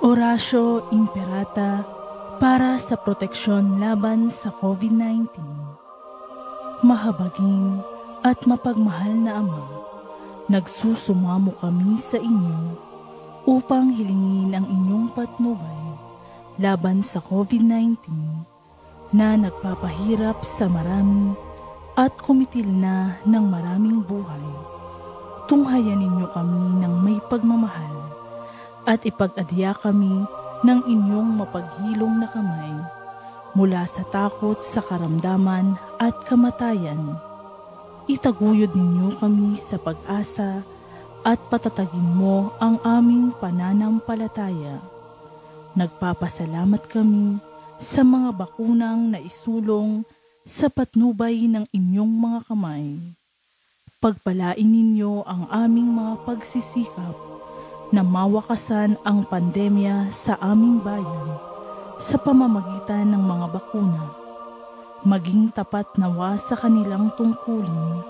Oratio Imperata para sa proteksyon laban sa COVID-19. Mahabagin at mapagmahal na Ama, nagsusumamo kami sa inyo upang hilingin ang inyong patnubay laban sa COVID-19 na nagpapahirap sa marami at kumitil na ng maraming buhay. Tunghayan ninyo kami ng may pagmamahal at ipag-adya kami ng inyong mapaghilom na kamay mula sa takot sa karamdaman at kamatayan. Itaguyod ninyo kami sa pag-asa at patatagin mo ang aming pananampalataya. Nagpapasalamat kami sa mga bakunang naisulong sa patnubay ng inyong mga kamay. Pagpalain ninyo ang aming mga pagsisikap na mawakasan ang pandemya sa aming bayan sa pamamagitan ng mga bakuna. Maging tapat nawa sa kanilang tungkulin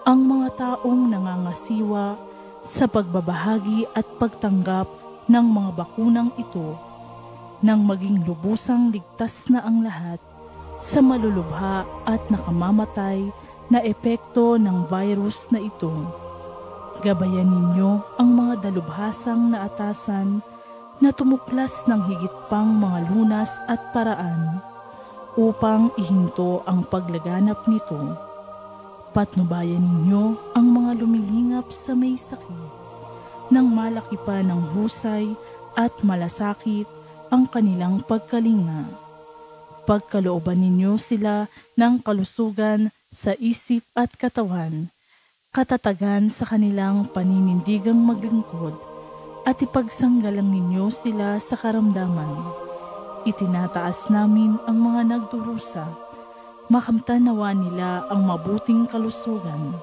ang mga taong nangangasiwa sa pagbabahagi at pagtanggap ng mga bakunang ito nang maging lubusang ligtas na ang lahat sa malulubha at nakamamatay na epekto ng virus na ito. Gabayan ninyo ang mga dalubhasang na atasan na tumuklas ng higit pang mga lunas at paraan upang ihinto ang paglaganap nito. Patnubayan ninyo ang mga lumilingap sa may sakit nang malaki pa ng husay at malasakit ang kanilang pagkalinga. Pagkalooban ninyo sila ng kalusugan sa isip at katawan, katatagan sa kanilang paninindigang maglingkod at ipagsanggalang ninyo sila sa karamdaman. Itinataas namin ang mga nagdurusa, makamtan nawa nila ang mabuting kalusugan.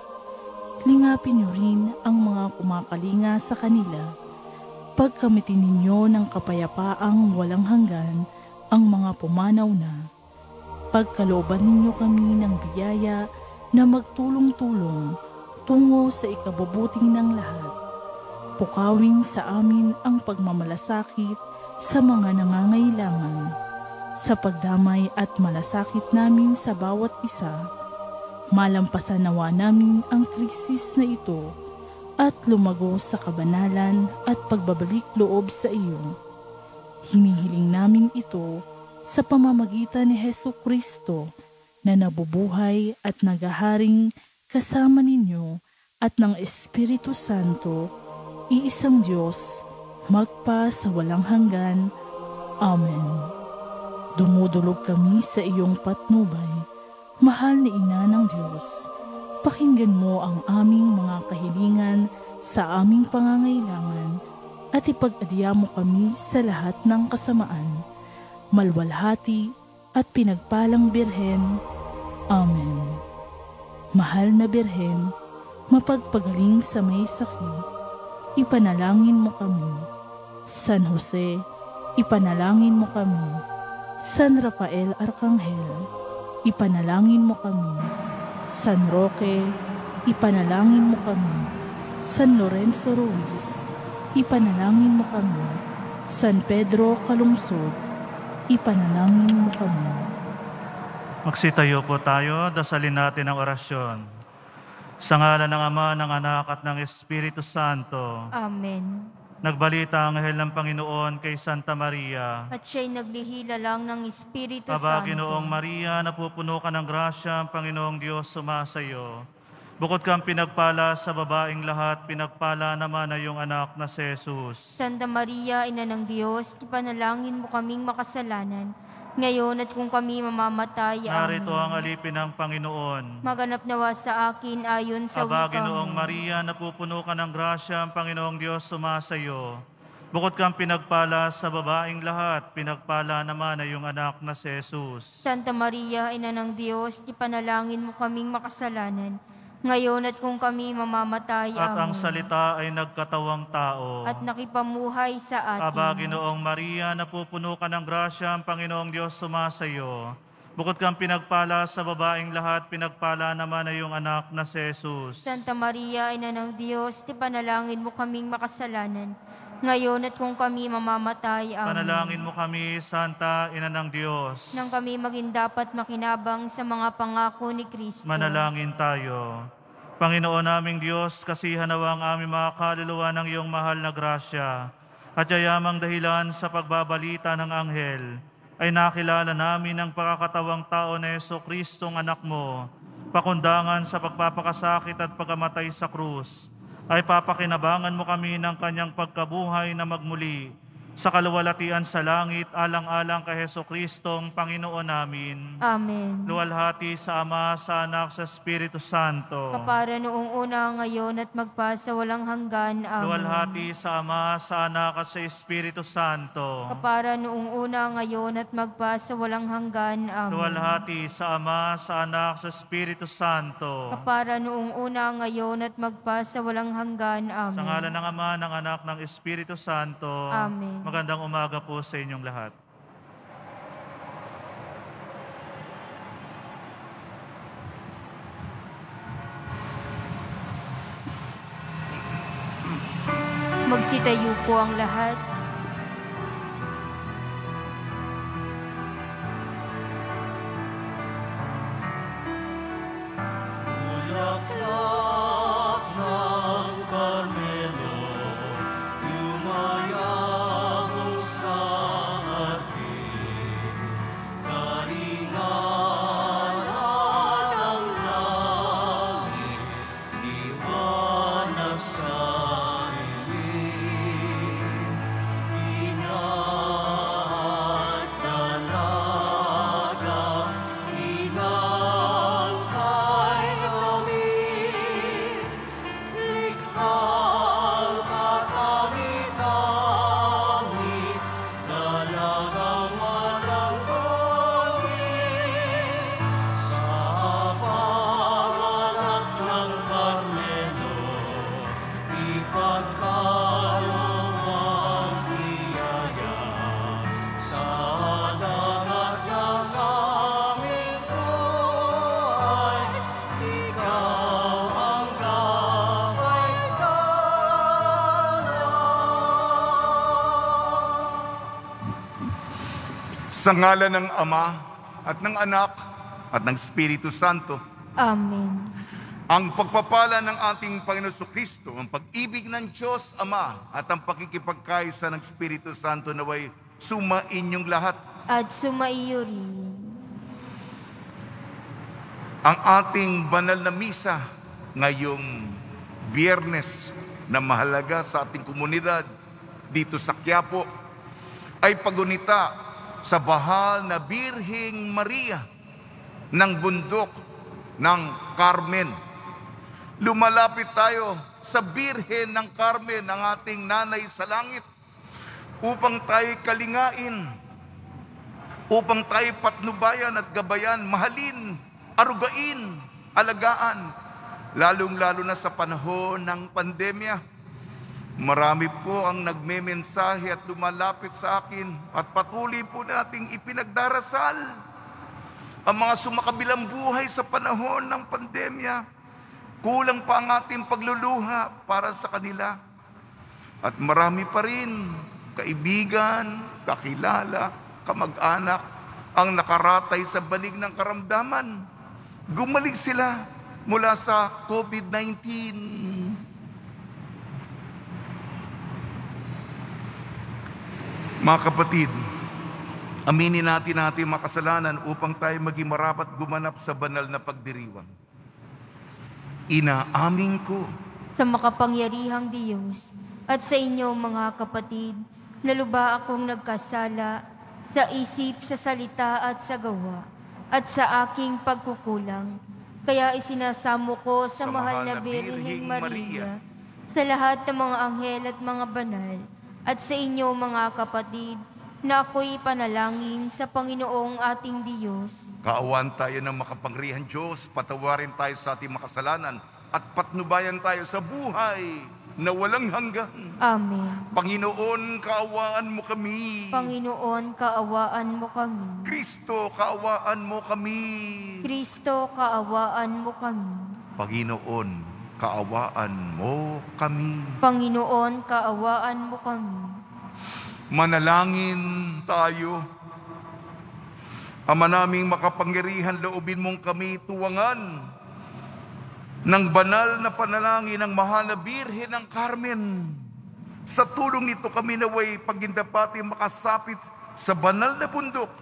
Lingapin niyo rin ang mga kumakalinga sa kanila. Pagkamitin ninyo ng kapayapaang walang hanggan ang mga pumanaw na. Pagkalooban ninyo kami ng biyaya na magtulong-tulong tungo sa ikabubuti ng lahat. Pukawin sa amin ang pagmamalasakit sa mga nangangailangan. Sa pagdamay at malasakit namin sa bawat isa, malampasan nawa namin ang krisis na ito at lumago sa kabanalan at pagbabalik loob sa iyo. Hinihiling namin ito sa pamamagitan ni Hesukristo na nabubuhay at naghaharing kasama ninyo at ng Espiritu Santo, iisang Diyos, magpa sa walang hanggan. Amen. Dumudulog kami sa iyong patnubay, mahal na Ina ng Diyos. Pakinggan mo ang aming mga kahilingan sa aming pangangailangan at ipag-adya mo kami sa lahat ng kasamaan. Malwalhati at pinagpalang Birhen. Amen. Mahal na Birhen, mapagpagaling sa may sakit, ipanalangin mo kami. San Jose, ipanalangin mo kami. San Rafael Arcangel, ipanalangin mo kami. San Roque, ipanalangin mo kami. San Lorenzo Ruiz, ipanalangin mo kami. San Pedro Calungsod, ipanalangin mo kami. Magsitayo po tayo, dasalin natin ang orasyon. Sa ngalan ng Ama, ng Anak at ng Espiritu Santo. Amen. Nagbalita ang anghel ng Panginoon kay Santa Maria. At siya'y naglihila lang ng Espiritu Aba, Santo. Ginoong Maria, napupuno ka ng grasya, ang Panginoong Diyos sumasayo. Bukod kang pinagpala sa babaeng lahat, pinagpala naman ay iyong anak na si Jesus. Santa Maria, Ina ng Diyos, ipanalangin mo kaming makasalanan, ngayon at kung kami mamamatay. Narito Amen. ang alipin ng Panginoon. Maganap nawa sa akin ayon sa Aba, wika Ginoong mo. Maria, napupuno ka ng grasya, ang Panginoong Diyos sumasayo. Bukod kang pinagpala sa babaeng lahat, pinagpala naman ay iyong anak na si Jesus. Santa Maria, Ina ng Diyos, ipanalangin mo kaming makasalanan, ngayon at kung kami mamamatay. At ang Amen. salita ay nagkatawang tao. At nakipamuhay sa atin. Aba, Ginoong Maria, napupuno ka ng grasya, ang Panginoong Diyos sumasayo. Bukod kang pinagpala sa babaeng lahat, pinagpala naman ay iyong anak na si Jesus. Santa Maria, Ina ng Diyos, ipanalangin mo kaming makasalanan, ngayon at kung kami mamamatay. Amen. Panalangin mo kami, Santa Ina ng Diyos. Nang kami maging dapat makinabang sa mga pangako ni Kristo. Manalangin tayo. Panginoon naming Diyos, kasihan nawa ang aming mga kaluluwa ng iyong mahal na grasya at yayamang dahilan sa pagbabalita ng anghel ay nakilala namin ang pakakatawang tao na Jesucristong anak mo, pakundangan sa pagpapakasakit at pagkamatay sa krus, ay papakinabangan mo kami ng kanyang pagkabuhay na magmuli sa kaluwalhatian sa langit alang-alang kay Jesucristong Panginoon namin. Amen. Luwalhati sa Ama, sa Anak, sa Espiritu Santo. Kapara noong una, ngayon at magpa sa walang hanggan. Amen. Luwalhati sa Ama, sa Anak, at sa Espiritu Santo. Kapara noong una, ngayon at magpa sa walang hanggan. Amen. Luwalhati sa Ama, sa Anak, sa Espiritu Santo. Kapara noong una, ngayon at magpa sa walang hanggan. Amen. Sa ngalan ng Ama, ng Anak, ng Espiritu Santo. Amen. Magandang umaga po sa inyong lahat. Magsitayo po ang lahat. Bulaklak ng Carmelo, yumayabong sa atin. Karingalan ng langit, liwanag sa Sa ngalan ng Ama at ng Anak at ng Espiritu Santo. Amen. Ang pagpapala ng ating Panginoon Kristo, ang pag-ibig ng Diyos Ama at ang pakikipagkaisa ng Espiritu Santo naway sumainyong lahat. At sumaiyo rin. Ang ating banal na misa ngayong Biyernes na mahalaga sa ating komunidad dito sa Quiapo ay pagunita sa bahal na Birheng Maria ng bundok ng Carmen. Lumalapit tayo sa Birhen ng Carmen, ang ating nanay sa langit, upang tayo kalingain, upang tayo patnubayan at gabayan, mahalin, arugain, alagaan, lalong-lalo na sa panahon ng pandemya. Marami po ang nagmemensahe at lumalapit sa akin at patuloy po nating ipinagdarasal ang mga sumakabilang buhay sa panahon ng pandemya. Kulang pa ang ating pagluluha para sa kanila. At marami pa rin kaibigan, kakilala, kamag-anak ang nakaratay sa banig ng karamdaman. Gumaling sila mula sa COVID-19. Mga kapatid, aminin natin ating makasalanan upang tayo maging marapat gumanap sa banal na pagdiriwang. Inaamin ko Sa makapangyarihang Diyos at sa inyo mga kapatid, na lubha akong nagkasala sa isip, sa salita at sa gawa, at sa aking pagkukulang. Kaya isinasamo ko sa mahal na Birheng Maria, sa lahat ng mga anghel at mga banal, at sa inyo mga kapatid, na ako'y panalangin sa Panginoong ating Diyos. kaawaan tayo ng makapangyarihang Diyos, patawarin tayo sa ating makasalanan, at patnubayan tayo sa buhay na walang hanggan. Amen. Panginoon, kaawaan mo kami. Panginoon, kaawaan mo kami. Kristo, kaawaan mo kami. Kristo, kaawaan mo kami. Panginoon, kaawaan mo kami. Panginoon, kaawaan mo kami. Manalangin tayo. Ama naming makapangyarihan, loobin mong kami tuwangan ng banal na panalangin ng mahal na Birhen ng Carmen. Sa tulong nito kami naway pagindapati makasapit sa banal na bundok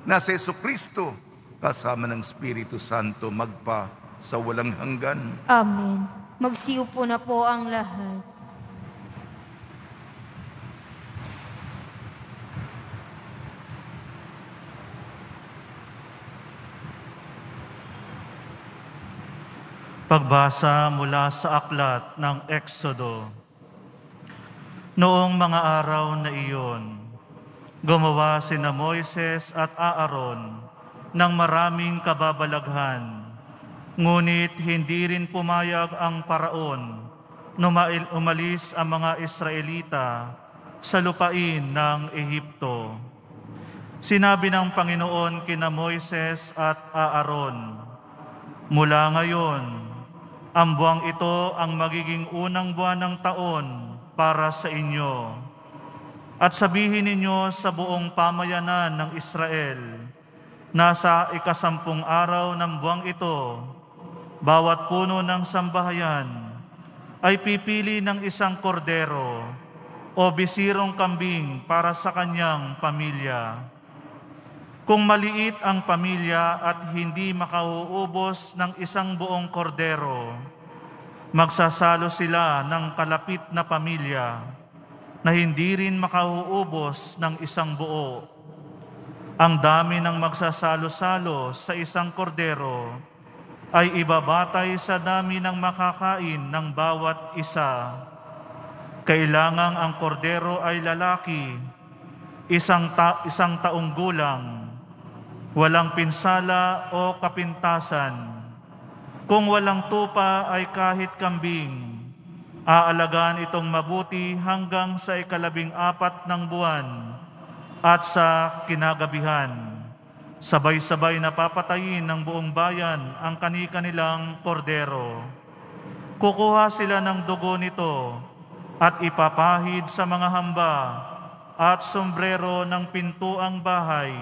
na si Jesucristo kasama ng Espiritu Santo magpa sa walang hanggan. Amen. Magsiupo na po ang lahat. Pagbasa mula sa aklat ng Exodo. Noong mga araw na iyon, gumawa sina Moises at Aaron ng maraming kababalaghan, ngunit hindi rin pumayag ang paraon na umalis ang mga Israelita sa lupain ng Ehipto. Sinabi ng Panginoon kina Moises at Aaron, "Mula ngayon, ang buwang ito ang magiging unang buwan ng taon para sa inyo. At sabihin ninyo sa buong pamayanan ng Israel, nasa 10 araw ng buwang ito, bawat puno ng sambahayan ay pipili ng isang kordero o bisirong kambing para sa kanyang pamilya. Kung maliit ang pamilya at hindi makauubos ng isang buong kordero, magsasalo sila ng kalapit na pamilya na hindi rin makauubos ng isang buo. Ang dami ng magsasalo-salo sa isang kordero ay ibabatay sa dami ng makakain ng bawat isa. Kailangang ang kordero ay lalaki, isang taong gulang, walang pinsala o kapintasan. Kung walang tupa ay kahit kambing, aalagaan itong mabuti hanggang sa 14 ng buwan at sa kinagabihan. Sabay-sabay na papatayin ng buong bayan ang kani-kanilang kordero. Kukuha sila ng dugo nito at ipapahid sa mga hamba at sombrero ng pintuang bahay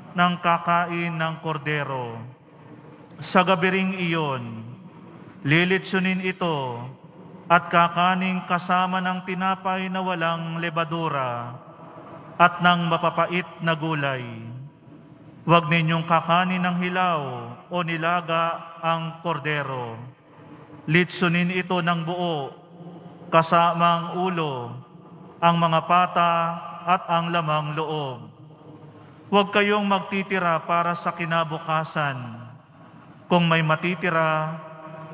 ng kakain ng kordero. Sa gabi ring iyon, lilitsunin ito at kakaning kasama ng tinapay na walang lebadura at ng mapapait na gulay. Huwag ninyong kakanin ng hilaw o nilaga ang kordero. Litsunin ito ng buo, kasama ang ulo, ang mga pata at ang lamang loob. Huwag kayong magtitira para sa kinabukasan. Kung may matitira,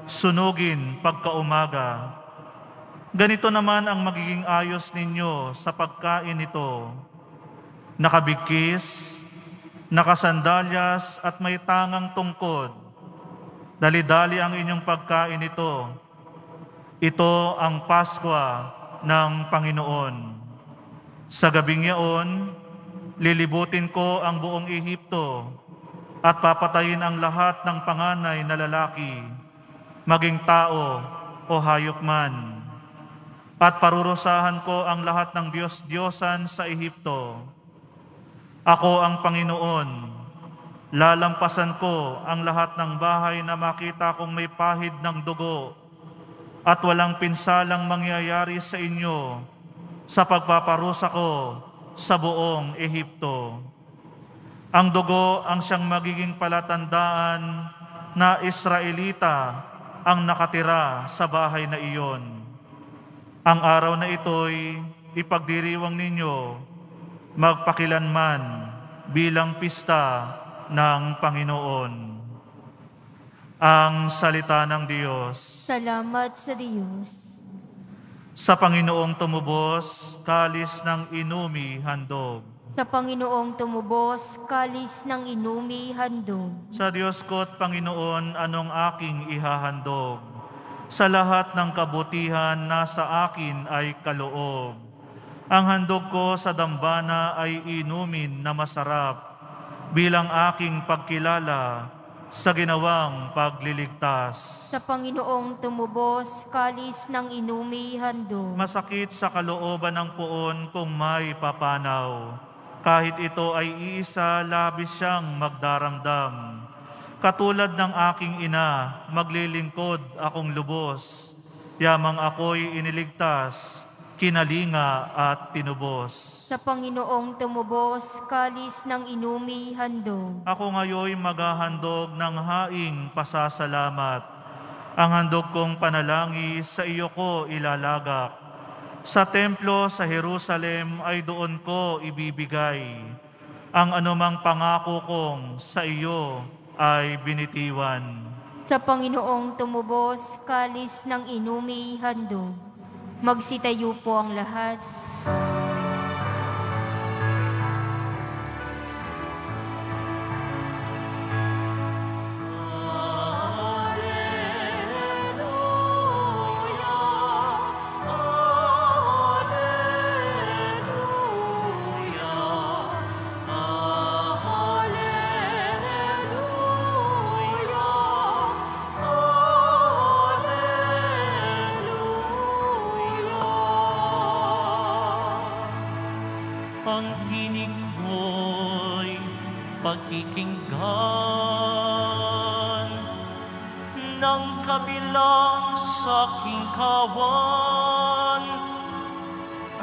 sunugin pagkaumaga. Ganito naman ang magiging ayos ninyo sa pagkain ito. Nakabigkis, nakasandalyas at may tangang tungkod. Dali-dali ang inyong pagkain ito. Ito ang Paskwa ng Panginoon. Sa gabing yaon, lilibutin ko ang buong Ehipto at papatayin ang lahat ng panganay na lalaki, maging tao o hayop man. At parurusahan ko ang lahat ng Diyos-Diyosan sa Ehipto. Ako ang Panginoon. Lalampasan ko ang lahat ng bahay na makita kong may pahid ng dugo at walang pinsalang mangyayari sa inyo sa pagpaparusa ko sa buong Ehipto. Ang dugo ang siyang magiging palatandaan na Israelita ang nakatira sa bahay na iyon. Ang araw na ito'y ipagdiriwang ninyo magpakilanman bilang pista ng Panginoon. Ang salita ng Diyos. Salamat sa Diyos. Sa Panginoong tumubos, kalis ng inumi handog. Sa Panginoong tumubos, kalis ng inumi handog. Sa Diyos ko't Panginoon, anong aking ihahandog? Sa lahat ng kabutihan nasa akin ay kaloob. Ang handog ko sa dambana ay inumin na masarap, bilang aking pagkilala sa ginawang pagliligtas. Sa Panginoong tumubos, kalis ng inumi handog. Masakit sa kalooban ng puon kung may papanaw. Kahit ito ay iisa, labis siyang magdaramdam. Katulad ng aking ina, maglilingkod akong lubos. Yamang ako'y iniligtas, kinalinga at tinubos. Sa Panginoong tumubos, kalis ng inumi handog. Ako ngayoy maghahandog ng haing pasasalamat. Ang handog kong panalangin sa iyo ko ilalagak. Sa templo sa Jerusalem ay doon ko ibibigay. Ang anumang pangako kong sa iyo ay binitiwan. Sa Panginoong tumubos, kalis ng inumi handog. Magsitayo po ang lahat. Ang tinig mo'y pakikinggan ng kabilang sa aking kawan.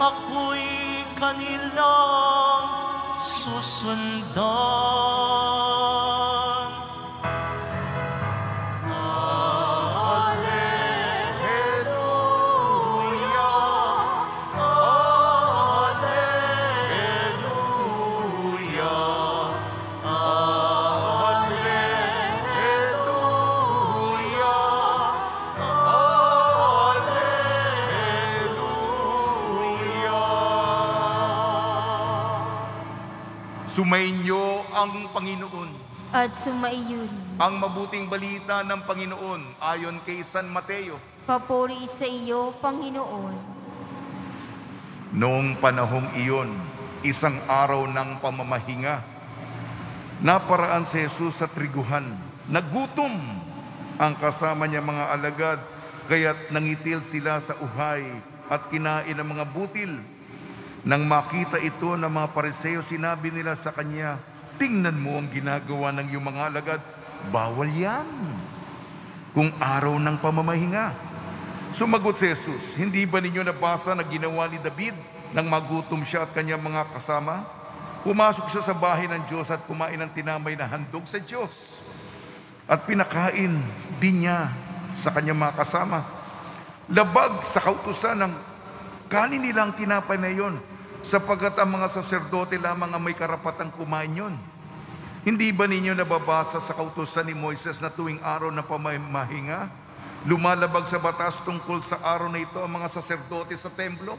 Ako'y kanilang susundan. Sumainyo ang Panginoon. At sumaiyo rin. Ang mabuting balita ng Panginoon ayon kay San Mateo. Papuri sa iyo, Panginoon. Noong panahong iyon, isang araw ng pamamahinga, naparaan si Jesus sa triguhan. Nagutom ang kasama niya mga alagad, kaya't nangitil sila sa uhay at kinain ang mga butil. Nang makita ito ng mga Pariseo, sinabi nila sa kanya, "Tingnan mo ang ginagawa ng iyong mga alagad. Bawal yan kung araw ng pamamahinga." Sumagot si Jesus, "Hindi ba ninyo nabasa na ginawa ni David nang magutom siya at kanyang mga kasama? Pumasok siya sa bahay ng Diyos at kumain ng tinamay na handog sa Diyos. At pinakain din niya sa kanyang mga kasama. Labag sa kautusan ng kanin nila ang tinapay na iyon, sapagkat ang mga saserdote lamang ang may karapatang kumain yun. Hindi ba ninyo nababasa sa kautusan ni Moises na tuwing araw ng pamamahinga, lumalabag sa batas tungkol sa araw na ito ang mga saserdote sa templo?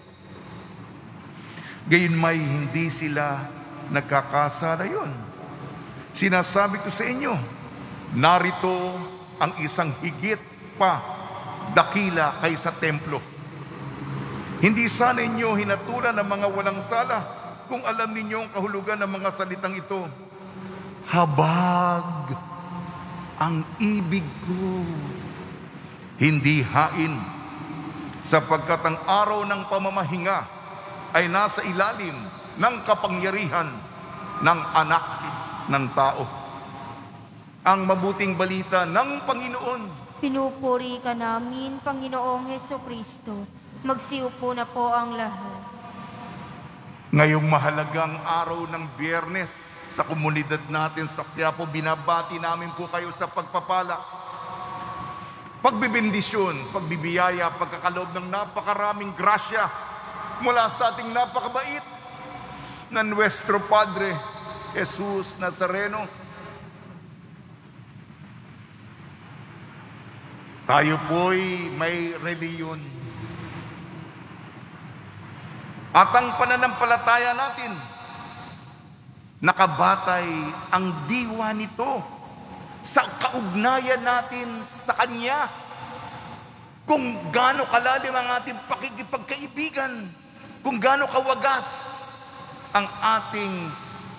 Gayunmay hindi sila nagkakasala yun. Sinasabi ko sa inyo, narito ang isang higit pa dakila kaysa templo. Hindi sana inyo hinatulan ng mga walang sala kung alam ninyo ang kahulugan ng mga salitang ito. Habag ang ibig ko, hindi hain, sapagkat ang araw ng pamamahinga ay nasa ilalim ng kapangyarihan ng Anak ng Tao. Ang mabuting balita ng Panginoon. Pinupuri ka namin, Panginoong Hesukristo. Magsiupo na po ang lahat. Ngayong mahalagang araw ng Biyernes, sa komunidad natin sa Quiapo, binabati namin po kayo sa pagpapala, pagbibindisyon, pagbibiyaya, pagkakaloob ng napakaraming grasya mula sa ating napakabait na Nuestro Padre Jesus Nazareno. Tayo po'y may reliyon. At ang pananampalataya natin, nakabatay ang diwa nito sa kaugnayan natin sa Kanya. Kung gaano kalalim ang ating pakikipagkaibigan, kung gaano kawagas ang ating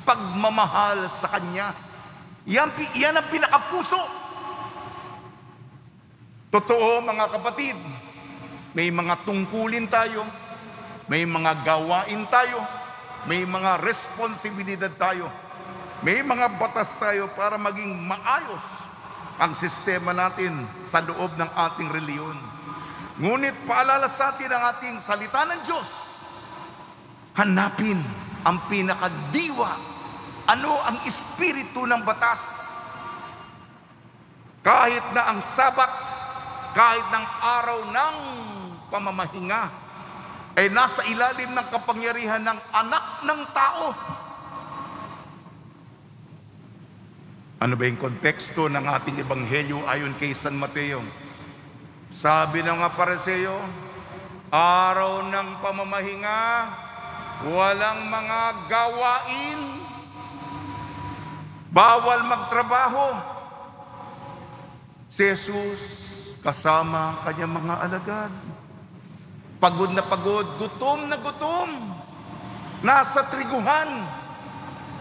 pagmamahal sa Kanya. Yan ang pinakapuso. Totoo mga kapatid, may mga tungkulin tayo, may mga gawain tayo, may mga responsibilidad tayo, may mga batas tayo para maging maayos ang sistema natin sa loob ng ating reliyon. Ngunit paalala sa atin ang ating salita ng Diyos, hanapin ang pinakadiwa. Ano ang espiritu ng batas? Kahit na ang Sabat, kahit ng araw ng pamamahinga, ay nasa ilalim ng kapangyarihan ng anak ng tao. Ano ba yung konteksto ng ating ebanghelyo ayon kay San Mateo? Sabi ng mga Pariseo, araw ng pamamahinga, walang mga gawain, bawal magtrabaho. Si Jesus kasama ang kanyang mga alagad, pagod na pagod, gutom na gutom, nasa triguhan,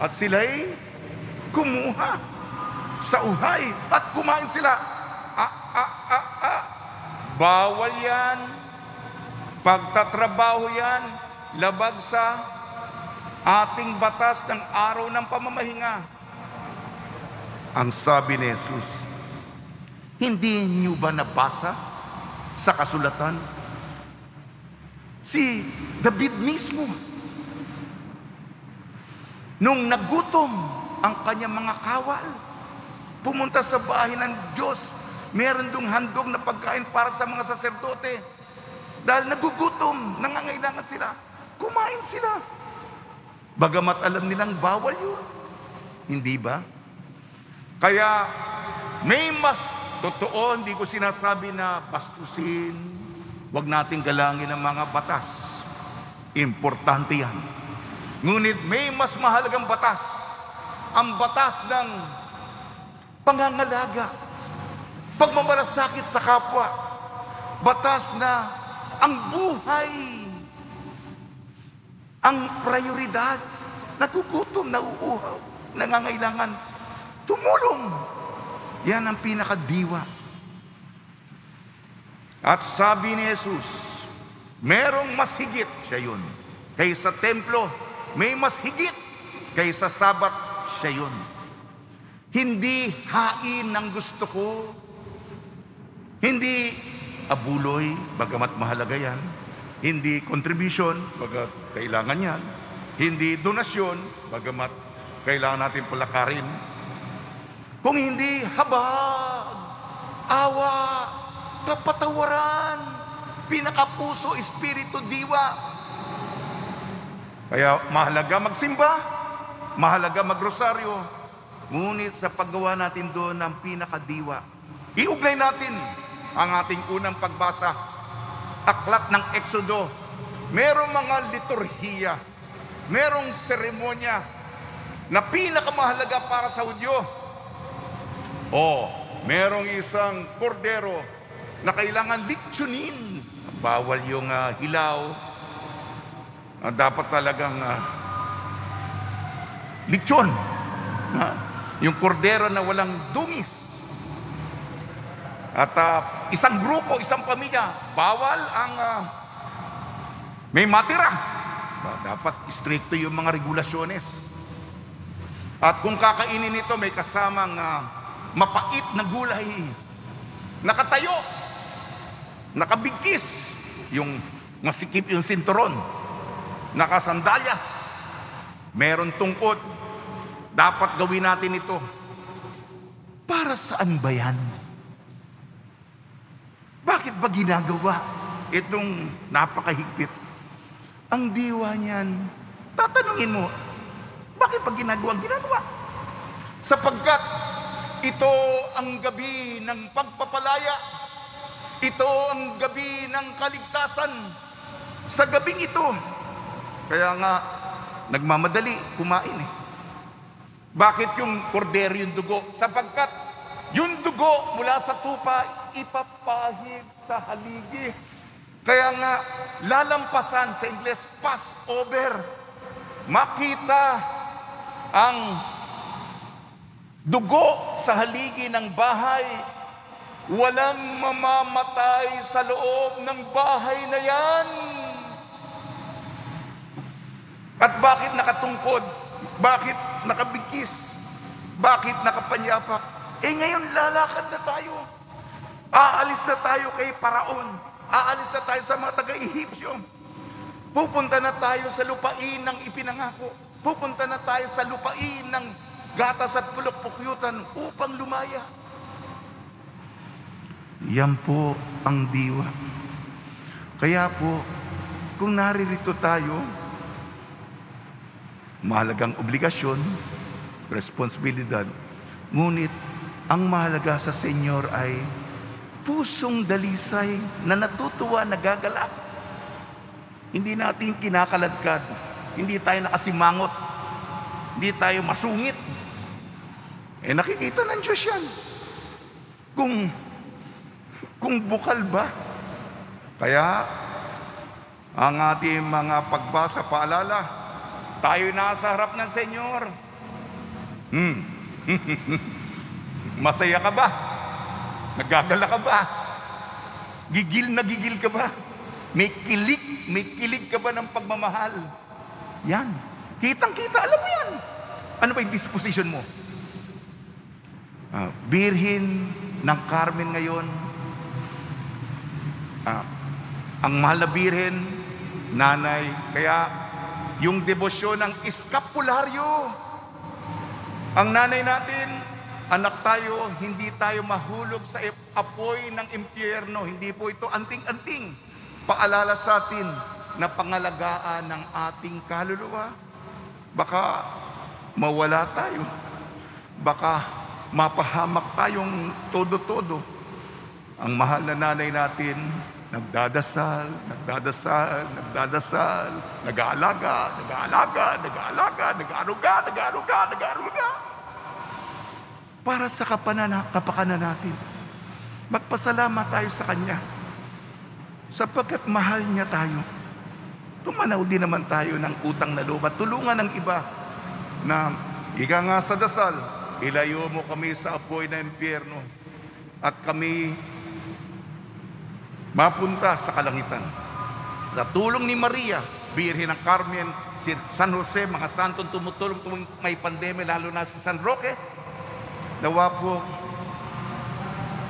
at sila'y kumuha sa uhay at kumain sila. Bawal yan, pagtatrabaho yan, labag sa ating batas ng araw ng pamamahinga. Ang sabi ni Jesus, hindi niyo ba nabasa sa kasulatan? Si David mismo, nung nagutom ang kanyang mga kawal, pumunta sa bahay ng Diyos, meron dong handog na pagkain para sa mga saserdote. Dahil nagugutom, nangangailangan sila, kumain sila. Bagamat alam nilang bawal yun. Hindi ba? Kaya may mas totoo, hindi ko sinasabi na bastusin, wag nating galangin ang mga batas. Importante yan. Ngunit may mas mahalagang batas. Ang batas ng pangangalaga, pagmamalasakit sa kapwa. Batas na ang buhay, ang prioridad, nagugutom, nauuhaw, nangangailangan tumulong. Yan ang pinakadiwa. At sabi ni Jesus, merong mas higit, siya yun. Kaysa templo, may mas higit. Kaysa Sabat, siya yun. Hindi hain ang gusto ko. Hindi abuloy, bagamat mahalaga yan. Hindi contribution, bagamat kailangan yan. Hindi donasyon, bagamat kailangan natin palakarin. Kung hindi habag, awa, kapatawaran, pinakapuso, espiritu, diwa. Kaya mahalaga magsimba, mahalaga magrosaryo, ngunit sa paggawa natin doon ng pinakadiwa, iugnay natin ang ating unang pagbasa, aklat ng Exodo. Merong mga liturhiya, merong seremonya na pinakamahalaga para sa Hudyo. Merong isang kordero na kailangan litsunin. Bawal yung hilaw. Dapat talagang litsyon. Yung kordero na walang dungis. At isang grupo, isang pamilya, bawal ang may matira. Dapat stricto yung mga regulasyones. At kung kakainin ito, may kasamang mapait na gulay, nakatayo, nakabigkis, yung masikip yung sinturon, nakasandalyas, meron tungkod. Dapat gawin natin ito. Para saan ba yan? Bakit ba ginagawa itong napakahigpit? Ang diwa niyan, tatanungin mo, bakit ba ginagawa? Sapagkat ito ang gabi ng pagpapalaya. Ito ang gabi ng kaligtasan. Sa gabing ito, kaya nga nagmamadali kumain Bakit yung kordero yung dugo? Sapagkat yung dugo mula sa tupa ipapahid sa haligi. Kaya nga lalampasan, sa Ingles pass over, makita ang Dugo sa haligi ng bahay, walang mamamatay sa loob ng bahay na yan. At bakit nakatungkod? Bakit nakabigkis? Bakit nakapanyapak? Ngayon lalakad na tayo. Aalis na tayo kay Paraon. Aalis na tayo sa mga taga-Ehipsyo. Pupunta na tayo sa lupain ng ipinangako. Pupunta na tayo sa lupain ng gatas at pulok-pukyutan upang lumaya. Yan po ang diwa. Kaya po, kung naririto tayo, mahalagang obligasyon, responsibilidad, ngunit ang mahalaga sa Senyor ay pusong dalisay na natutuwa, nagagalak. Hindi natin kinakaladkad, hindi tayo nakasimangot, hindi tayo masungit. Nakikita ng Diyos yan. Kung bukal ba? Kaya, ang ating mga pagbasa, paalala, tayo nasa harap ng Senyor. Masaya ka ba? Nagagala ka ba? Gigil na gigil ka ba? May kilig ka ba ng pagmamahal? Yan. Kitang-kita, alam mo yan. Ano ba yung disposition mo? Birhin ng Carmen ngayon. Ang mahal na birhen, nanay. Kaya yung debosyon ng eskapularyo. Ang nanay natin, anak tayo, hindi tayo mahulog sa apoy ng impyerno. Hindi po ito anting-anting. Paalala sa atin na pangalagaan ng ating kaluluwa. Baka mawala tayo. Baka mapahamak tayong todo-todo. Ang mahal na nanay natin, nagdadasal, nag-aalaga, nag-aaruga. Para sa kapakanan natin. Magpasalamat tayo sa Kanya. Sapagkat mahal niya tayo. Tumanaw din naman tayo ng utang na loob at tulungan ng iba na ika nga sa dasal, ilayo mo kami sa apoy na impyerno at kami mapunta sa kalangitan. Sa tulong ni Maria, Birhen ng Carmen, si San Jose, mga santong tumutulong tuwing may pandemya, lalo na si San Roque, nawa po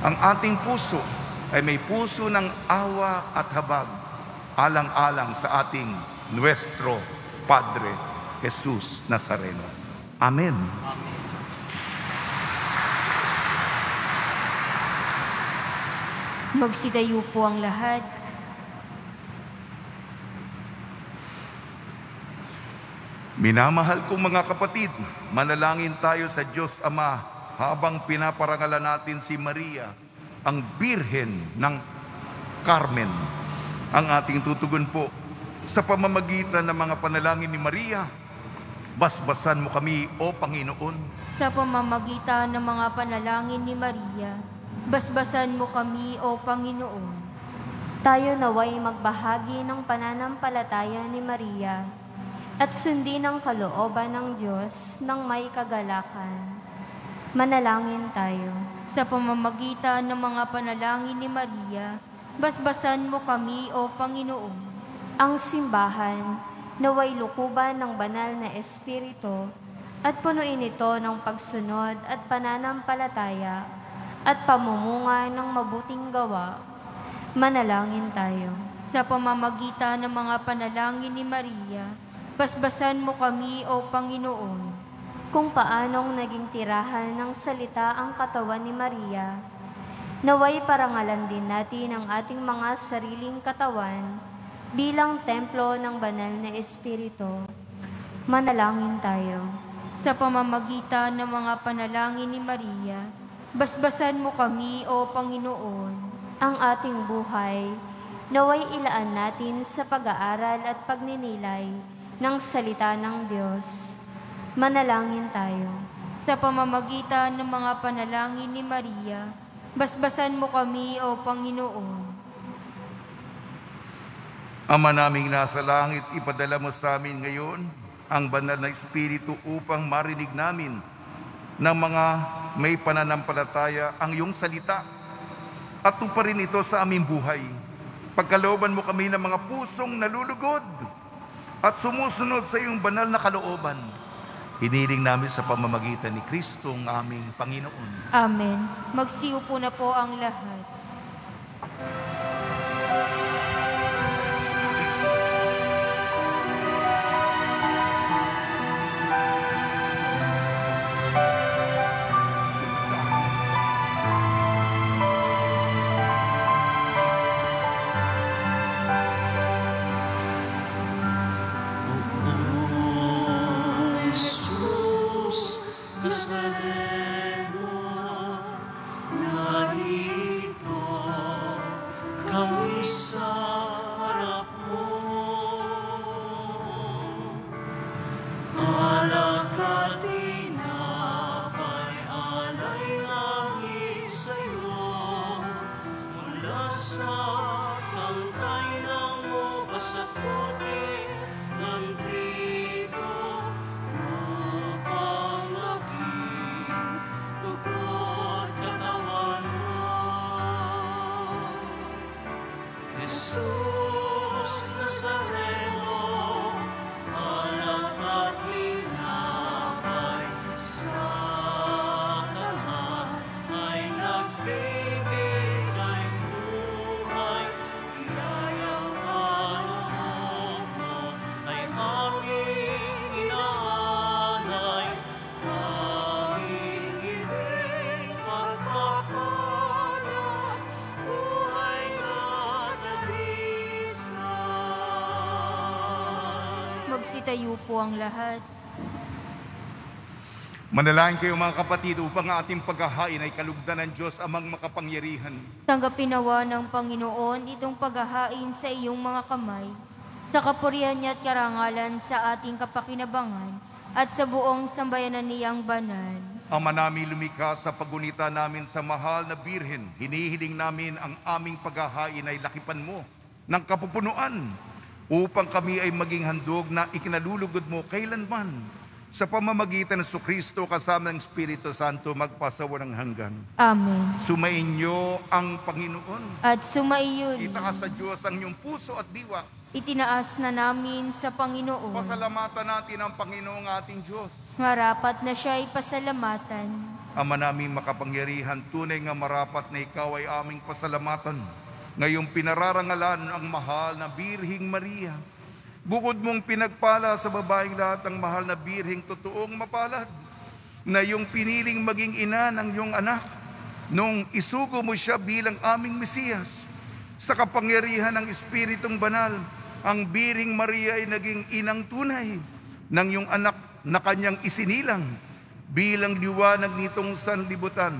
ang ating puso ay may puso ng awa at habag, alang-alang sa ating Nuestro Padre Jesus Nazareno. Amen. Magsitayo po ang lahat. Minamahal kong mga kapatid, manalangin tayo sa Diyos Ama habang pinaparangalan natin si Maria, ang Birhen ng Carmen. Ang ating tutugon po sa pamamagitan ng mga panalangin ni Maria. Basbasan mo kami, O Panginoon. Sa pamamagitan ng mga panalangin ni Maria, basbasan mo kami, O Panginoon. Tayo naway magbahagi ng pananampalataya ni Maria at sundin ang kalooban ng Diyos ng may kagalakan. Manalangin tayo. Sa pamamagitan ng mga panalangin ni Maria, basbasan mo kami, O Panginoon. Ang simbahan naway lukuban ng banal na Espiritu at punuin ito ng pagsunod at pananampalataya at pamumunga ng mabuting gawa. Manalangin tayo. Sa pamamagitan ng mga panalangin ni Maria, basbasan mo kami, O Panginoon. Kung paanong naging tirahan ng salita ang katawan ni Maria, naway parangalan din natin ang ating mga sariling katawan bilang templo ng banal na Espiritu. Manalangin tayo. Sa pamamagitan ng mga panalangin ni Maria, basbasan mo kami, O Panginoon. Ang ating buhay, naway ilaan natin sa pag-aaral at pagninilay ng salita ng Diyos. Manalangin tayo. Sa pamamagitan ng mga panalangin ni Maria, basbasan mo kami, O Panginoon. Ama naming nasa langit, ipadala mo sa amin ngayon ang banal na Espiritu upang marinig namin ng mga may pananampalataya ang iyong salita at tuparin ito sa aming buhay. Pagkalooban mo kami ng mga pusong nalulugod at sumusunod sa iyong banal na kalooban. Hiniling namin sa pamamagitan ni Kristo ang aming Panginoon. Amen. Magsiupo na po ang lahat. Magsitayo po ang lahat. Manalangin kayo mga kapatid upang ating paghahain ay kalugdan ng Diyos amang makapangyarihan. Tanggapin nawa ng Panginoon itong paghahain sa iyong mga kamay, sa kapurihan niya at karangalan sa ating kapakinabangan at sa buong sambayanan niyang banal. Ama namin lumikha, sa pagunita namin sa mahal na Birhen, hinihiling namin ang aming paghahain ay lakipan mo ng kapupunuan, upang kami ay maging handog na ikinalulugod mo kailanman sa pamamagitan ng Kristo kasama ng Espiritu Santo magpasawalang hanggan. Amen. Sumainyo ang Panginoon. At sumaiyo rin. Itaas sa Diyos ang iyong puso at diwa. Itinaas na namin sa Panginoon. Pasalamatan natin ang Panginoong ating Diyos. Marapat na siya'y pasalamatan. Ama naming makapangyarihan, tunay nga marapat na ikaw ay aming pasalamatan. Ngayong pinararangalan ang mahal na Birhing Maria. Bukod mong pinagpala sa babaeng lahat ang mahal na Birhing totoong mapalad, na iyong piniling maging ina ng iyong anak, nung isugo mo siya bilang aming Mesiyas. Sa kapangyarihan ng Espiritong Banal, ang Birhing Maria ay naging inang tunay ng iyong anak na kanyang isinilang bilang liwanag nitong sanlibutan.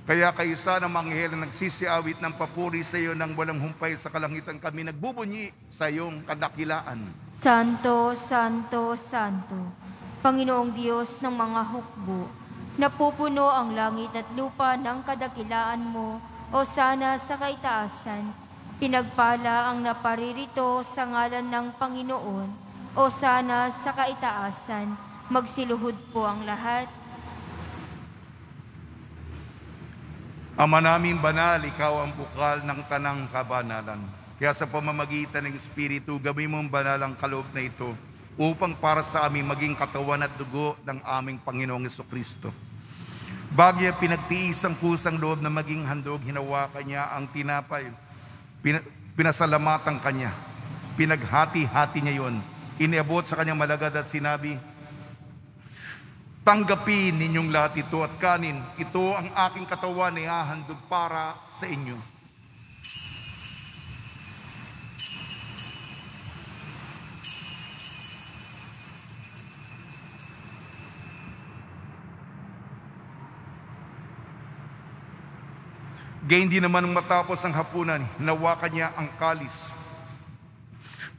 Kaya kayo sana mga anghel na nagsisiawit ng papuri sa iyo ng walang humpay sa kalangitan, kami nagbubunyi sa iyong kadakilaan. Santo, Santo, Santo, Panginoong Diyos ng mga hukbo, napupuno ang langit at lupa ng kadakilaan mo, o sana sa kaitaasan. Pinagpala ang naparirito sa ngalan ng Panginoon, o sana sa kaitaasan. Magsiluhod po ang lahat. Ama naming banal, ikaw ang bukal ng tanang kabanalan. Kaya sa pamamagitan ng Espiritu, gawin mong banal ang kaloob na ito upang para sa amin maging katawan at dugo ng aming Panginoong Jesucristo. Bagya pinagtiis ang kusang loob na maging handog, hinawakan niya ang tinapay. Pinasalamatan kanya. Pinaghati-hati niya yon. Iniabot sa kanyang malagad at sinabi, tanggapin ninyong lahat ito at kanin. Ito ang aking katawan na ihahandog para sa inyo. Gayon din naman matapos ang hapunan, hinawakan niya ang kalis.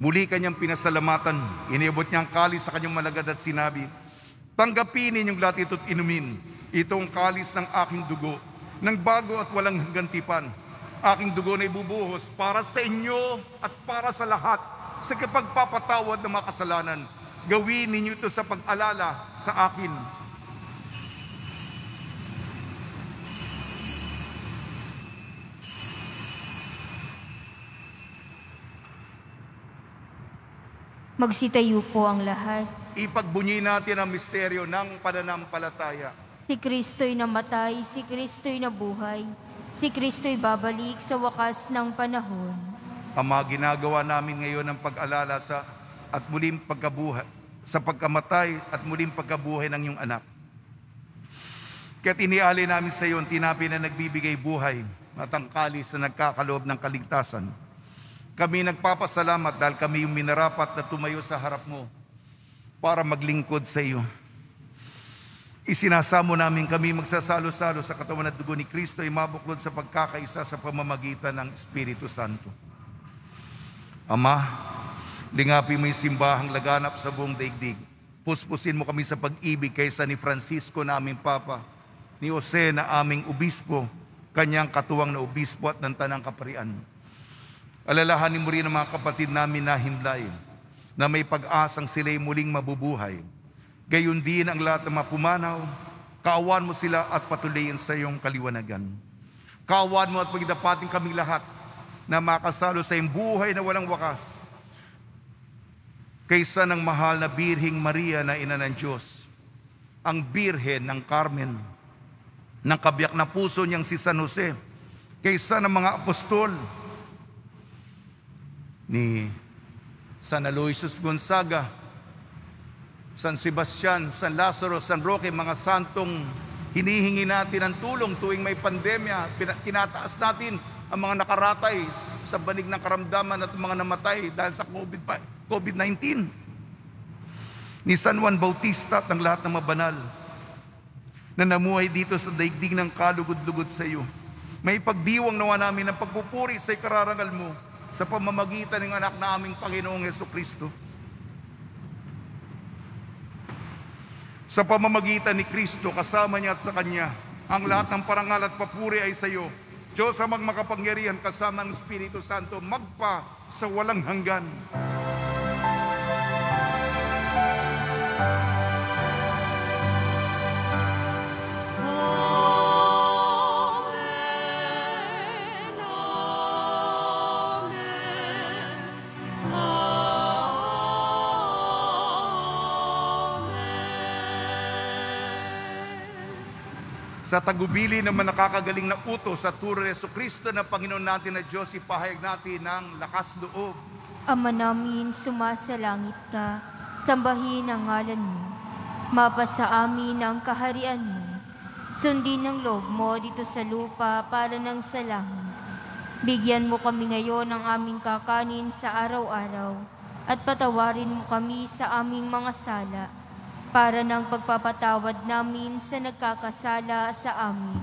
Muli kanyang pinasalamatan. Iniabot niya ang kalis sa kanyang malagad at sinabi, tanggapin ninyong lahat ito't inumin. Itong kalis ng aking dugo, ng bago at walang hanggantipan. Aking dugo na ibubuhos para sa inyo at para sa lahat sa kapagpapatawad ng mga kasalanan. Gawin ninyo ito sa pag-alala sa akin. Magsitayo po ang lahat. Ipagbunyi natin ang misteryo ng pananampalataya. Si Kristo'y namatay, si Kristo'y nabuhay, si Kristo'y babalik sa wakas ng panahon. Ama, ginagawa namin ngayon ang pag-alala sa muling pagkabuhay, sa pagkamatay at muling pagkabuhay ng iyong anak. Kaya't inialay namin sa iyo ang tinapi na nagbibigay buhay at ang kalis na nagkakaloob ng kaligtasan. Kami nagpapasalamat dahil kami yung minarapat na tumayo sa harap mo para maglingkod sa iyo. Isinasamo namin kami magsasalo-salo sa katawan at dugo ni Kristo ay mabuklod sa pagkakaisa sa pamamagitan ng Espiritu Santo. Ama, lingapin mo yung simbahang laganap sa buong daigdig. Puspusin mo kami sa pag-ibig kaysa ni Francisco na aming Papa, ni Jose na aming Obispo, kanyang katuwang na Obispo at ng Tanang Kaparian. Alalahanin mo rin ang mga kapatid namin na himlay, na may pag-asang sila'y muling mabubuhay. Gayon din ang lahat ng mapumanaw, kaawan mo sila at patuloyin sa iyong kaliwanagan. Kaawan mo at pagdapating kaming lahat na makasalo sa iyong buhay na walang wakas. Kaysa ng mahal na Birheng Maria na ina ng Diyos, ang Birhen ng Carmen, ng kabiyak na puso niyang si San Jose, kaysa ng mga apostol, ni San Aloysius Gonzaga, San Sebastian, San Lazaro, San Roque, mga santong hinihingi natin ang tulong tuwing may pandemya. Tinataas natin ang mga nakaratay sa banig ng karamdaman at mga namatay dahil sa COVID-19. Ni San Juan Bautista at ang lahat ng mabanal na namuhay dito sa daigdig ng kalugod-lugod sa iyo. May pagdiwang nawa namin ng pagpupuri sa ikararangal mo sa pamamagitan ng anak na aming Panginoong Jesucristo. Sa pamamagitan ni Kristo, kasama niya at sa Kanya, ang lahat ng parangal at papuri ay sa iyo, Diyos amang makapangyarihan kasama ng Espiritu Santo, magpa sa walang hanggan. Sa tagubili naman nakakagaling na utos sa turo ni Jesucristo na Panginoon natin na Diyos, ipahayag natin ng lakas loob. Ama namin, sumasalangit ka, sambahin ang ngalan mo. Mapasa amin ang kaharian mo. Sundin ang loob mo dito sa lupa para ng sa langit. Bigyan mo kami ngayon ng aming kakanin sa araw-araw at patawarin mo kami sa aming mga sala para ng pagpapatawad namin sa nagkakasala sa amin.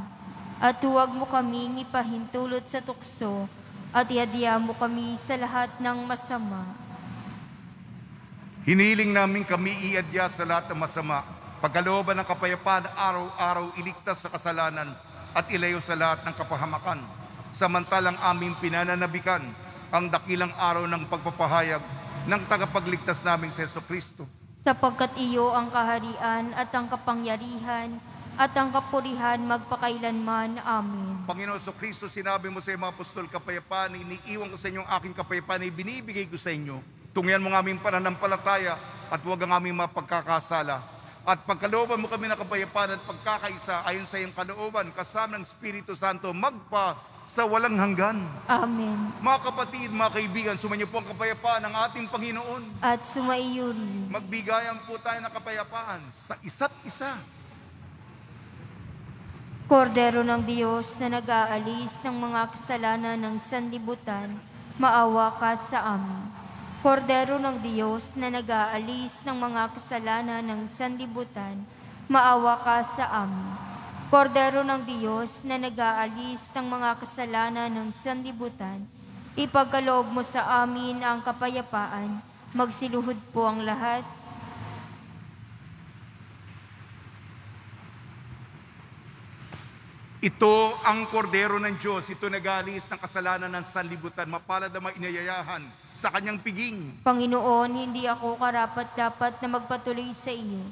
At huwag mo kaming ipahintulot sa tukso at iadya mo kami sa lahat ng masama. Hiniling namin kami iadya sa lahat ng masama, pagkalooban ng kapayapaan, araw-araw iligtas sa kasalanan at ilayo sa lahat ng kapahamakan. Samantalang aming pinananabikan ang dakilang araw ng pagpapahayag ng tagapagligtas naming si Jesucristo. Sapagkat iyo ang kaharian at ang kapangyarihan at ang kapurihan magpakailanman. Amen. Panginoon Jesucristo, sinabi mo sa mga apostol, kapayapaan, iniiwan ko sa inyo ang aking kapayapaan, ibinibigay ko sa inyo. Tungyan mo ng aming pananampalataya at huwag ang aming mapagkakasala. At pagkalooban mo kami ng kapayapaan at pagkakaisa ayon sa iyong kalooban, kasama ng Espiritu Santo, magpa sa walang hanggan. Amen. Mga kapatid, mga kaibigan, sumainyo po ang kapayapaan ng ating Panginoon. At sumaiyo rin. Magbigayan po tayo ng kapayapaan sa isa't isa. Kordero ng Diyos na nag-aalis ng mga kasalanan ng sanlibutan, maawa ka sa amin. Kordero ng Diyos na nag-aalis ng mga kasalanan ng sanlibutan, maawa ka sa amin. Kordero ng Diyos na nag-aalis ng mga kasalanan ng sanlibutan, ipagkaloob mo sa amin ang kapayapaan. Magsiluhod po ang lahat. Ito ang kordero ng Diyos, ito nag-aalis ng kasalanan ng sanlibutan, mapalad ang inayayahan sa kanyang piging. Panginoon, hindi ako karapat-dapat na magpatuloy sa iyo.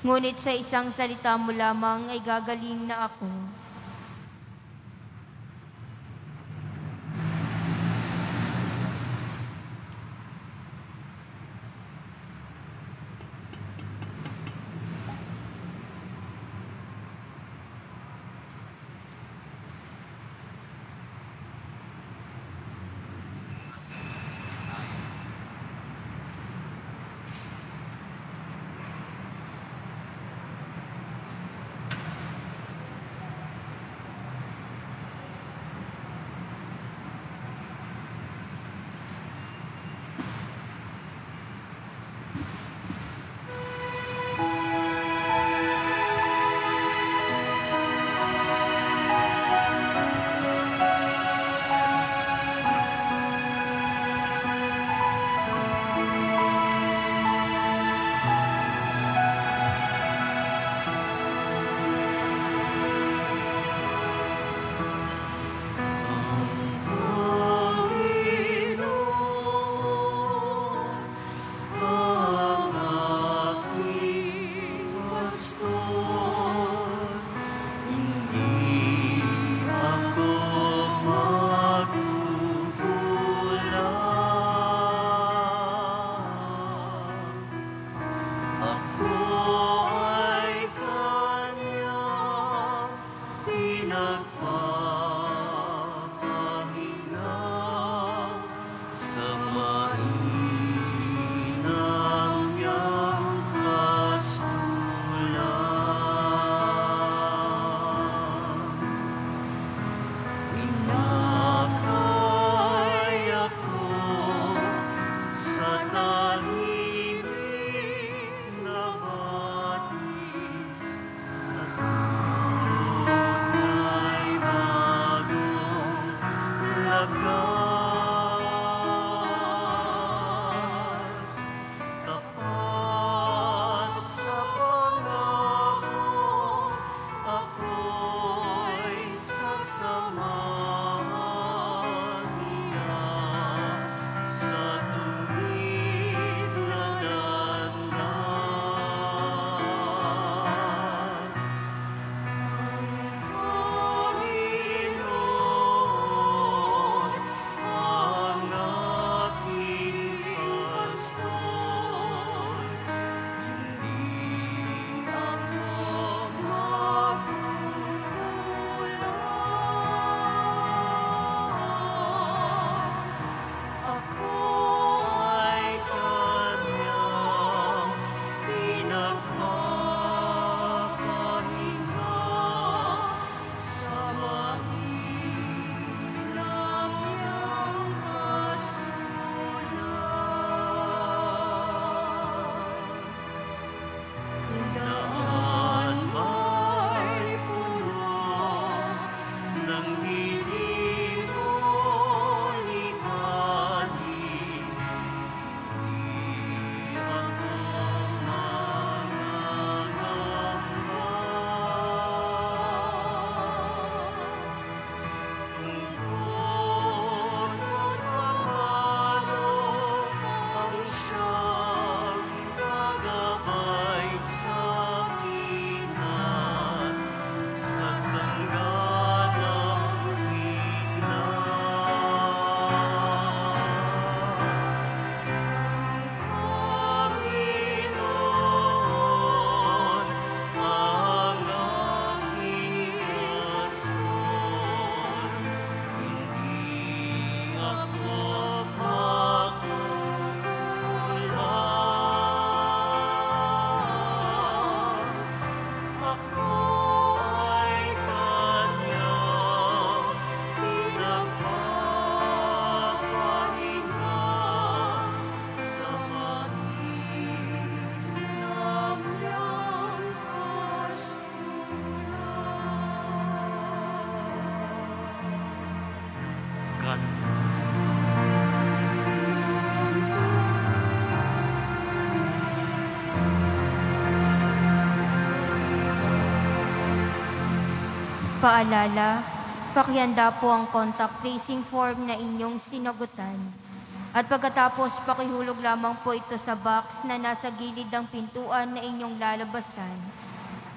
Ngunit sa isang salita mo lamang ay gagaling na ako. Paalala, pakihanda po ang contact tracing form na inyong sinagutan. At pagkatapos, pakihulog lamang po ito sa box na nasa gilid ng pintuan na inyong lalabasan.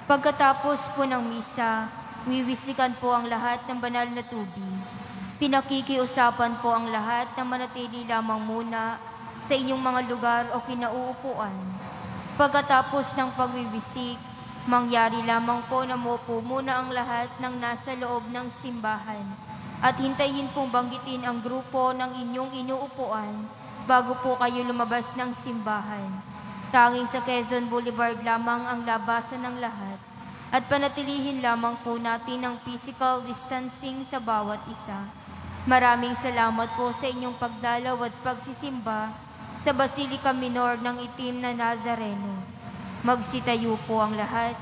Pagkatapos po ng misa, wiwisikan po ang lahat ng banal na tubig. Pinakikiusapan po ang lahat na manatili lamang muna sa inyong mga lugar o kinauupuan. Pagkatapos ng pagwiwisik, mangyari lamang po na maupo muna ang lahat ng nasa loob ng simbahan at hintayin pong banggitin ang grupo ng inyong inuupuan bago po kayo lumabas ng simbahan. Tanging sa Quezon Boulevard lamang ang labasan ng lahat at panatilihin lamang po natin ang physical distancing sa bawat isa. Maraming salamat po sa inyong pagdalaw at pagsisimba sa Basilica Minor ng Itim na Nazareno. Magsitayo po ang lahat.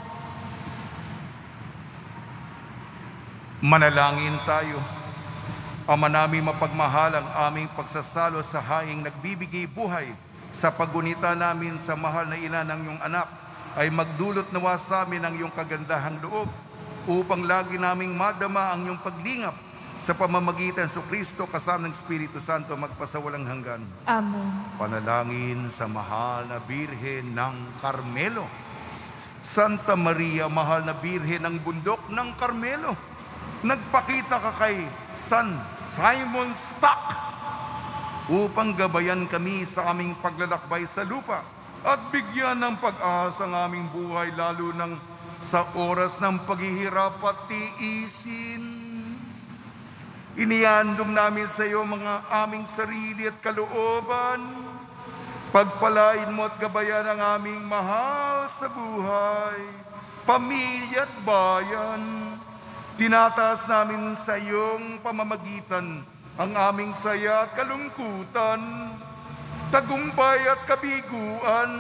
Manalangin tayo. Ama namin mapagmahal, ang aming pagsasalo sa haing nagbibigay buhay sa paggunita namin sa mahal na ina ng iyong anak ay magdulot nawa sa amin ang iyong kagandahang loob upang lagi naming madama ang iyong paglingap sa pamamagitan sa Kristo kasama ng Espiritu Santo magpasawalang hanggan. Amen. Panalangin sa mahal na Birhen ng Carmelo. Santa Maria, mahal na Birhen ng bundok ng Carmelo, nagpakita ka kay San Simon Stock upang gabayan kami sa aming paglalakbay sa lupa at bigyan ng pag-asa ang aming buhay lalo nang sa oras ng paghihirap at tiisin. Iniandong namin sa iyo mga aming sarili at kalooban. Pagpalain mo at gabayan ang aming mahal sa buhay, pamilya at bayan. Tinataas namin sa iyong pamamagitan ang aming saya at kalungkutan, tagumpay at kabiguan,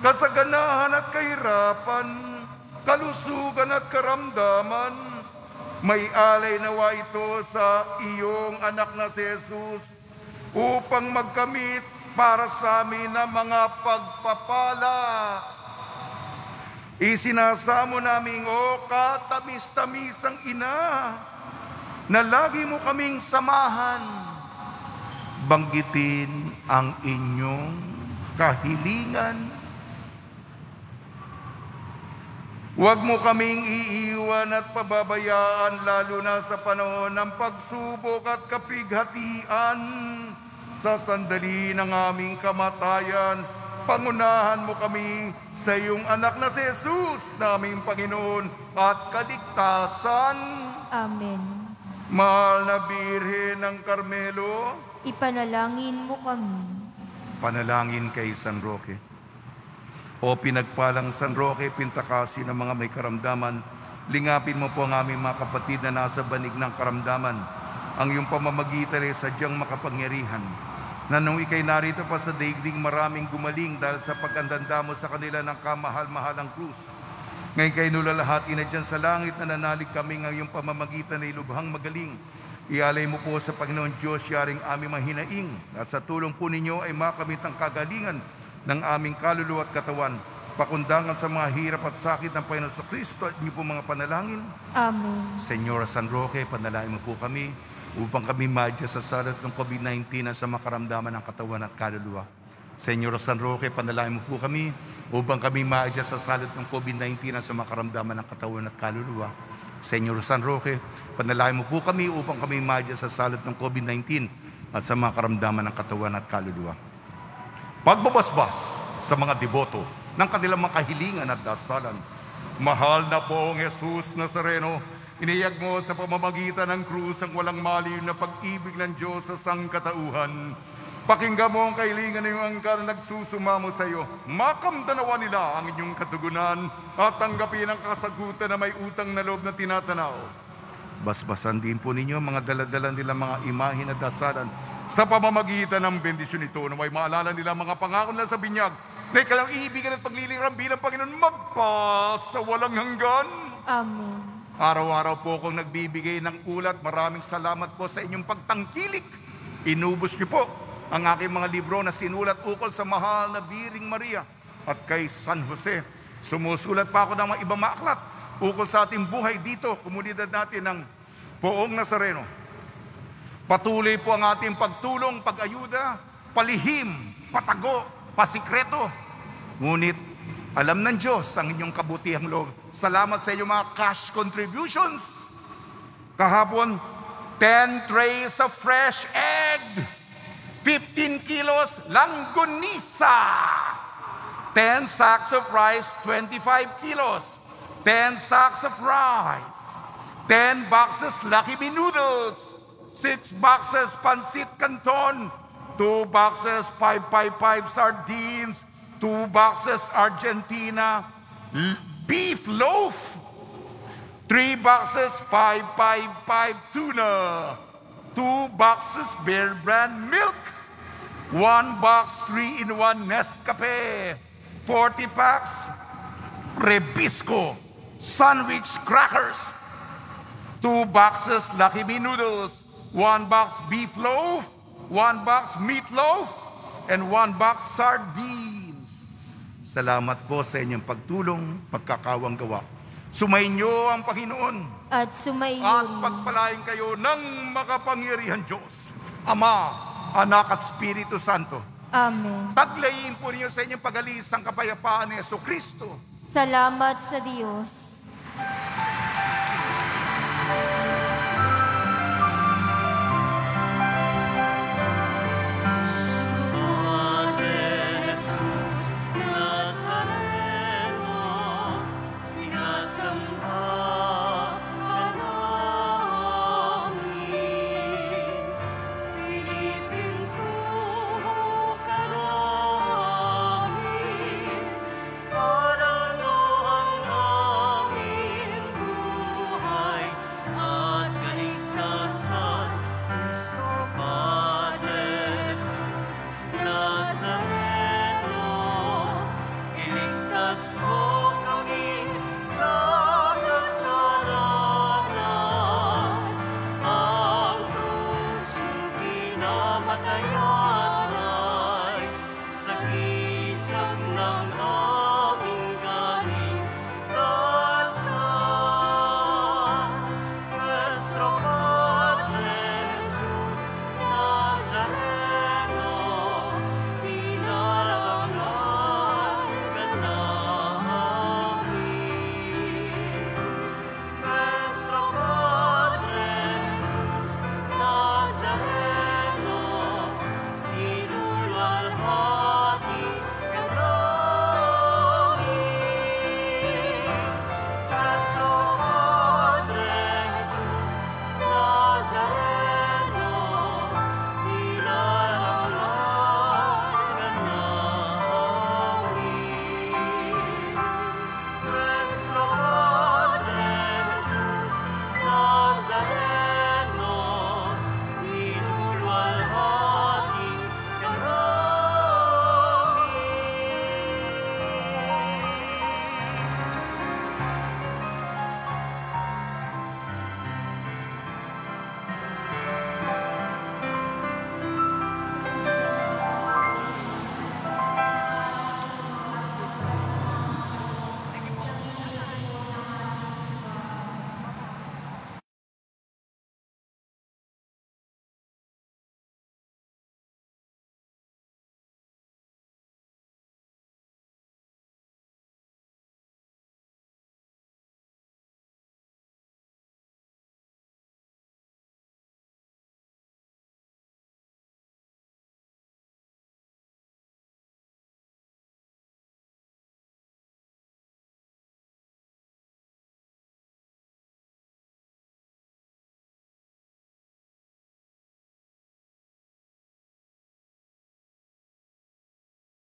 kasaganahan at kahirapan, kalusugan at karamdaman. May alay nawa ito sa iyong anak na si Jesus upang magkamit para sa amin ng mga pagpapala. Isinasamo namin, o katamis-tamisang ina, na lagi mo kaming samahan. Banggitin ang inyong kahilingan. Huwag mo kaming iiwan at pababayaan lalo na sa panahon ng pagsubok at kapighatian. Sa sandali ng aming kamatayan, pangunahan mo kami sa iyong anak na si Jesus, naming Panginoon at kaligtasan. Amen. Mahal na Birhen ng Carmelo, Ipanalangin mo kami. panalangin kay San Roque. O pinagpalang San Roque, pintakasi ng mga may karamdaman, lingapin mo po ang aming mga kapatid na nasa banig ng karamdaman. Ang iyong pamamagitan ay sadyang makapangyarihan, na nung ikay narito pa sa daigdig, maraming gumaling dahil sa pagkandanda mo sa kanila ng kamahal-mahalang krus. Ngayon kayo nulalahati na dyan sa langit na nanalig kami ng iyong pamamagitan ay lubhang magaling. Ialay mo po sa Panginoon Diyos yaring aming mahinaing, at sa tulong po ninyo ay makamit ang kagalingan ng aming kaluluwa at katawan, pakundangan sa mga hirap at sakit ng Panginoon sa Kristo at niyo po mga panalangin. Amen. Senyora San Roque, panalangin mo po kami upang kami madya sa salat ng COVID-19 na sa makaramdaman ng katawan at kaluluwa. Senyora San Roque, panalangin mo po kami upang kami madya sa salat ng COVID-19 na sa makaramdaman ng katawan at kaluluwa. Senyora San Roque, panalangin mo po kami upang kami madya sa salat ng COVID-19 at sa makaramdaman ng katawan at kaluluwa. Pagbabasbas sa mga deboto ng kanilang mga kahilingan at dasalan. Mahal na poong Jesus Nazareno, iniyag mo sa pamamagitan ng krus ang walang maliw na pag-ibig ng Diyos sa sangkatauhan. Pakinggan mo ang kahilingan ng iyong angkan na nagsusumamo sa iyo. Makamdanawa nila ang inyong katugunan at tanggapin ang kasagutan na may utang na loob na tinatanaw. Basbasan din po ninyo mga daladalan nila mga imahin at dasalan sa pamamagitan ng bendisyon ito na may maalala nila mga pangako nila sa binyag na ikalang iibigan at paglilingram bilang Panginoon magpas sa walang hanggan. Amen. Araw-araw po akong nagbibigay ng ulat. Maraming salamat po sa inyong pagtangkilik. Inubos niyo po ang aking mga libro na sinulat ukol sa mahal na Biring Maria at kay San Jose. Sumusulat pa ako ng mga ibang maaklat ukol sa ating buhay dito, komunidad natin ng Poong Nazareno. Patuloy po ang ating pagtulong, pag-ayuda, palihim, patago, pasikreto. Ngunit alam ng Diyos ang inyong kabutihang loob. Salamat sa inyong mga cash contributions. Kahapon, 10 trays of fresh egg, 15 kilos langgonisa, 10 sacks of rice, 25 kilos, 10 sacks of rice, 10 boxes Lucky Me noodles, 6 boxes Pancit Canton, 2 boxes 555 sardines, 2 boxes Argentina beef loaf, 3 boxes 555 tuna, 2 boxes Bear Brand milk, 1 box 3-in-1 Nescafe, 40 packs Rebisco sandwich crackers, 2 boxes Lucky Me noodles, 1 box beef loaf, 1 box meatloaf, and 1 box sardines. Salamat po sa inyong pagtulong, pagkakawang gawa. Sumainyo ang Panginoon At sumainyo at rin. pagpalain kayo ng makapangyarihan Diyos, Ama, Anak at Espiritu Santo. Amen. Taglayin po ninyo sa inyong pag-alis ang kapayapaan ni Jesucristo. Salamat sa Diyos. Nazareno, inulwalhati